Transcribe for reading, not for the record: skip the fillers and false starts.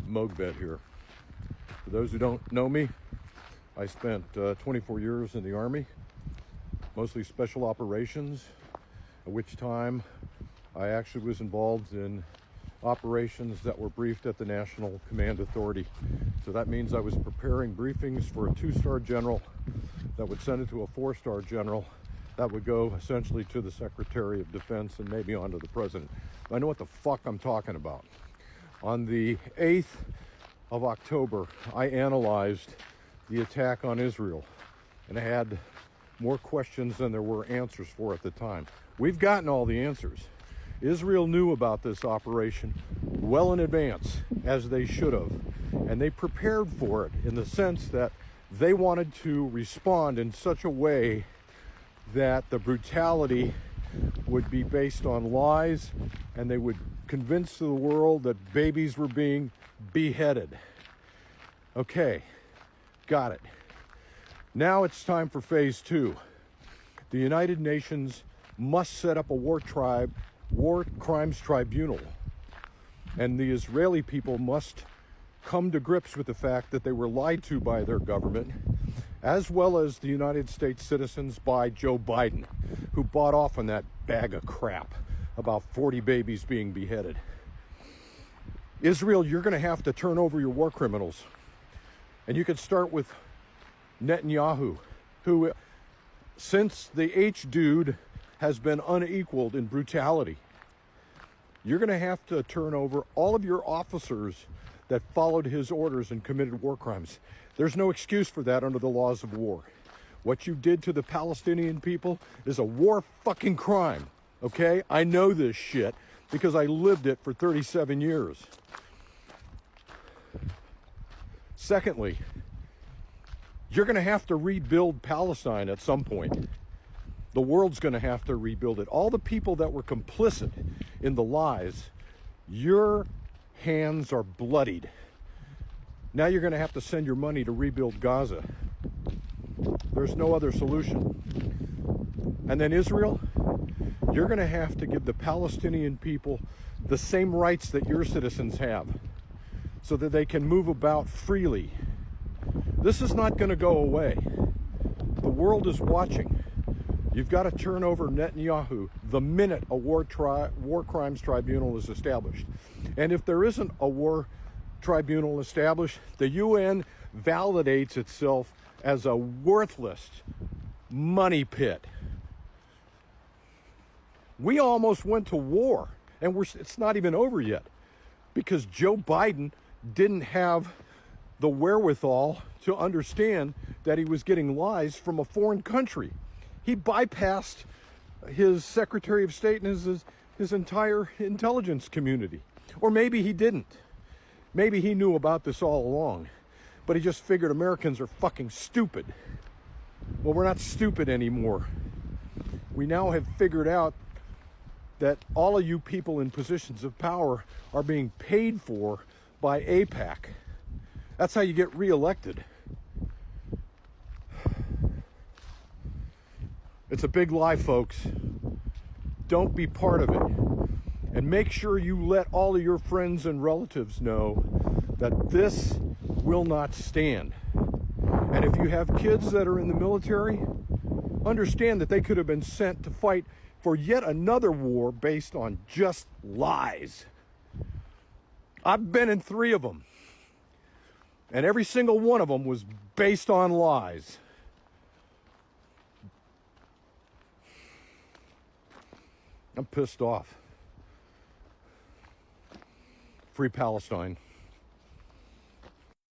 Mogbet here. For those who don't know me, I spent 24 years in the Army, mostly special operations, at which time I actually was involved in operations that were briefed at the National Command Authority. So that means I was preparing briefings for a 2-star general that would send it to a 4-star general that would go essentially to the Secretary of Defense and maybe on to the President. I know what the fuck I'm talking about. On the 8th of October, I analyzed the attack on Israel, and I had more questions than there were answers for at the time. We've gotten all the answers. Israel knew about this operation well in advance, as they should have, and they prepared for it in the sense that they wanted to respond in such a way that the brutality would be based on lies, and they would convince the world that babies were being beheaded. Okay, got it. Now it's time for phase 2. The United Nations must set up a war crimes tribunal, and the Israeli people must come to grips with the fact that they were lied to by their government, as well as the United States citizens by Joe Biden, who bought off on that bag of crap about 40 babies being beheaded. Israel, you're going to have to turn over your war criminals. And you could start with Netanyahu, who, since the H-dude, has been unequaled in brutality. You're going to have to turn over all of your officers that followed his orders and committed war crimes. There's no excuse for that under the laws of war. What you did to the Palestinian people is a war fucking crime, okay? I know this shit because I lived it for 37 years. Secondly, you're going to have to rebuild Palestine at some point. The world's going to have to rebuild it. All the people that were complicit in the lies, your hands are bloodied. Now you're going to have to send your money to rebuild Gaza. There's no other solution. And then Israel, you're going to have to give the Palestinian people the same rights that your citizens have, so that they can move about freely. This is not going to go away. The world is watching. You've got to turn over Netanyahu the minute a war crimes tribunal is established. And if there isn't a war tribunal established, the UN validates itself as a worthless money pit. We almost went to war, and it's not even over yet, because Joe Biden didn't have the wherewithal to understand that he was getting lies from a foreign country. He bypassed his Secretary of State and his entire intelligence community. Or maybe he didn't. Maybe he knew about this all along, but he just figured Americans are fucking stupid. Well, we're not stupid anymore. We now have figured out that all of you people in positions of power are being paid for by AIPAC. That's how you get reelected. It's a big lie, folks. Don't be part of it. And make sure you let all of your friends and relatives know that this will not stand. And if you have kids that are in the military, understand that they could have been sent to fight for yet another war based on just lies. I've been in 3 of them, and every single one of them was based on lies. I'm pissed off. Free Palestine.